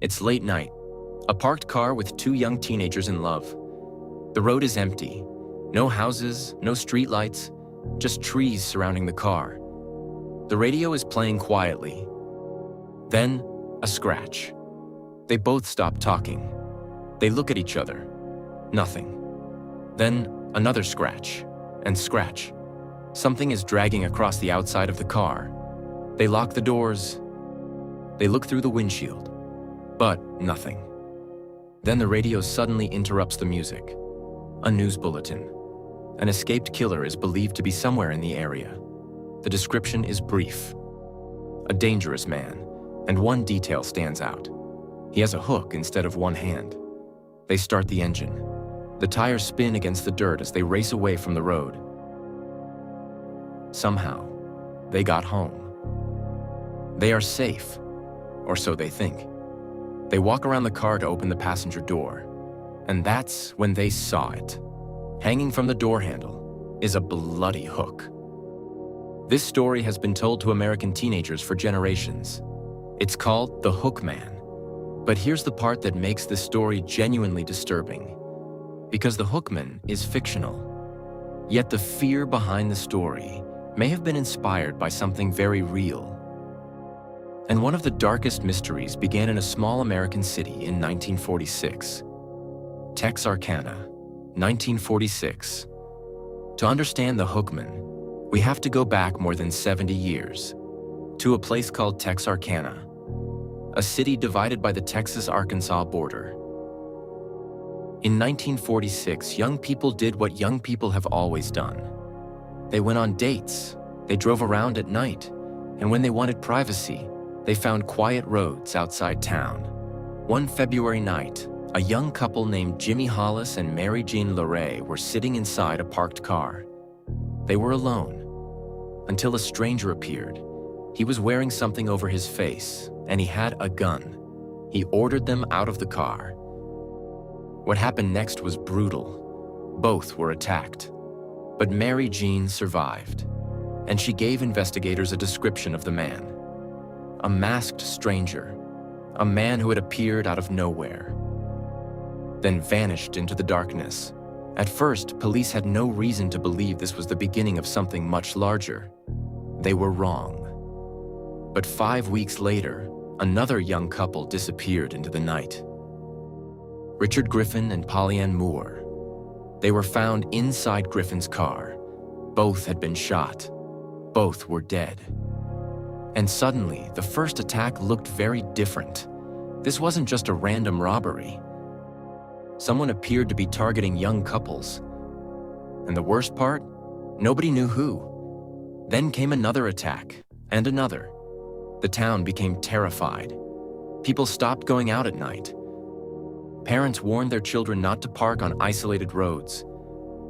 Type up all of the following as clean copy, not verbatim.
It's late night. A parked car with two young teenagers in love. The road is empty. No houses, no streetlights, just trees surrounding the car. The radio is playing quietly. Then, a scratch. They both stop talking. They look at each other. Nothing. Then, another scratch, and scratch. Something is dragging across the outside of the car. They lock the doors. They look through the windshield, but nothing. Then the radio suddenly interrupts the music. A news bulletin. An escaped killer is believed to be somewhere in the area. The description is brief. A dangerous man, and one detail stands out. He has a hook instead of one hand. They start the engine. The tires spin against the dirt as they race away from the road. Somehow, they got home. They are safe, or so they think. They walk around the car to open the passenger door, and that's when they saw it. Hanging from the door handle is a bloody hook. This story has been told to American teenagers for generations. It's called the Hookman. But here's the part that makes this story genuinely disturbing. Because the Hookman is fictional. Yet the fear behind the story may have been inspired by something very real. And one of the darkest mysteries began in a small American city in 1946. Texarkana, 1946. To understand the Hookman, we have to go back more than 70 years, to a place called Texarkana, a city divided by the Texas-Arkansas border. In 1946, young people did what young people have always done. They went on dates, they drove around at night, and when they wanted privacy, they found quiet roads outside town. One February night, a young couple named Jimmy Hollis and Mary Jean Larray were sitting inside a parked car. They were alone, until a stranger appeared. He was wearing something over his face, and he had a gun. He ordered them out of the car. What happened next was brutal. Both were attacked. But Mary Jean survived, and she gave investigators a description of the man. A masked stranger, a man who had appeared out of nowhere, then vanished into the darkness. At first, police had no reason to believe this was the beginning of something much larger. They were wrong. But 5 weeks later, another young couple disappeared into the night. Richard Griffin and Polly-Ann Moore. They were found inside Griffin's car. Both had been shot. Both were dead. And suddenly, the first attack looked very different. This wasn't just a random robbery. Someone appeared to be targeting young couples. And the worst part? Nobody knew who. Then came another attack, and another. The town became terrified. People stopped going out at night. Parents warned their children not to park on isolated roads.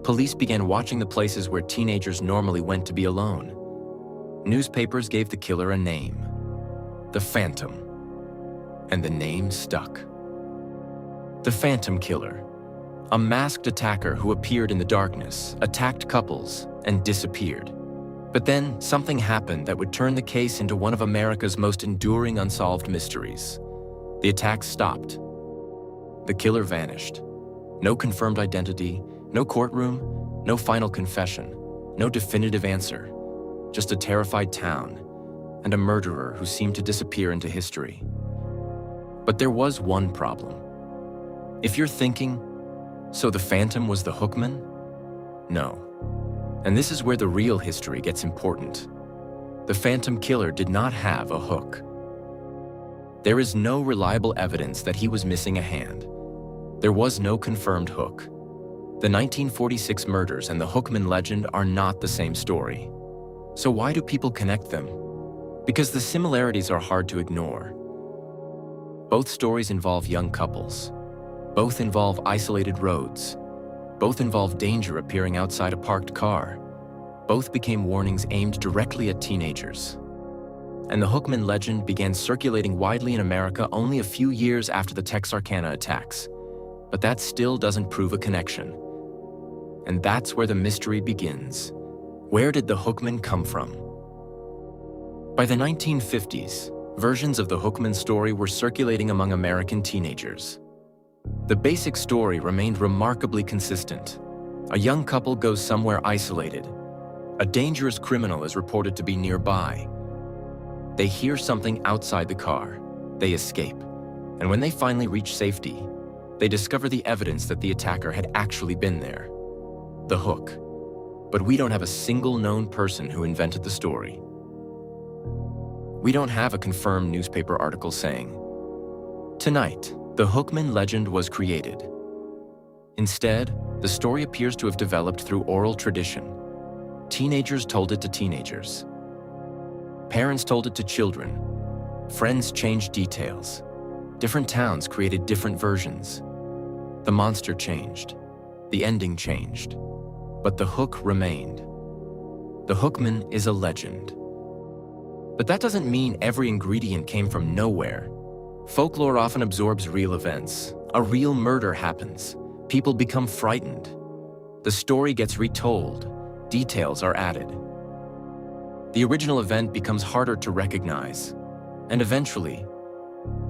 Police began watching the places where teenagers normally went to be alone. Newspapers gave the killer a name, the Phantom, and the name stuck. The Phantom Killer, a masked attacker who appeared in the darkness, attacked couples, and disappeared. But then something happened that would turn the case into one of America's most enduring unsolved mysteries. The attacks stopped. The killer vanished. No confirmed identity, no courtroom, no final confession, no definitive answer. Just a terrified town, and a murderer who seemed to disappear into history. But there was one problem. If you're thinking, so the Phantom was the Hookman? No. And this is where the real history gets important. The Phantom Killer did not have a hook. There is no reliable evidence that he was missing a hand. There was no confirmed hook. The 1946 murders and the Hookman legend are not the same story. So why do people connect them? Because the similarities are hard to ignore. Both stories involve young couples. Both involve isolated roads. Both involve danger appearing outside a parked car. Both became warnings aimed directly at teenagers. And the Hookman legend began circulating widely in America only a few years after the Texarkana attacks. But that still doesn't prove a connection. And that's where the mystery begins. Where did the Hookman come from? By the 1950s, versions of the Hookman story were circulating among American teenagers. The basic story remained remarkably consistent. A young couple goes somewhere isolated. A dangerous criminal is reported to be nearby. They hear something outside the car. They escape. And when they finally reach safety, they discover the evidence that the attacker had actually been there. The hook. But we don't have a single known person who invented the story. We don't have a confirmed newspaper article saying, "Tonight, the Hookman legend was created." Instead, the story appears to have developed through oral tradition. Teenagers told it to teenagers. Parents told it to children. Friends changed details. Different towns created different versions. The monster changed. The ending changed. But the hook remained. The Hookman is a legend. But that doesn't mean every ingredient came from nowhere. Folklore often absorbs real events. A real murder happens. People become frightened. The story gets retold. Details are added. The original event becomes harder to recognize. And eventually,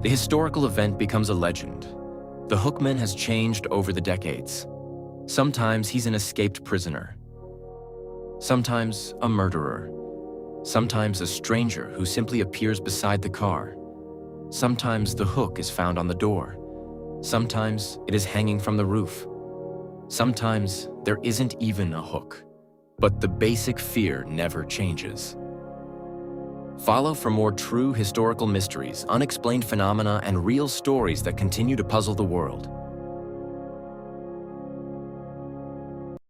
the historical event becomes a legend. The Hookman has changed over the decades. Sometimes he's an escaped prisoner. Sometimes a murderer. Sometimes a stranger who simply appears beside the car. Sometimes the hook is found on the door. Sometimes it is hanging from the roof. Sometimes there isn't even a hook. But the basic fear never changes. Follow for more true historical mysteries, unexplained phenomena, and real stories that continue to puzzle the world.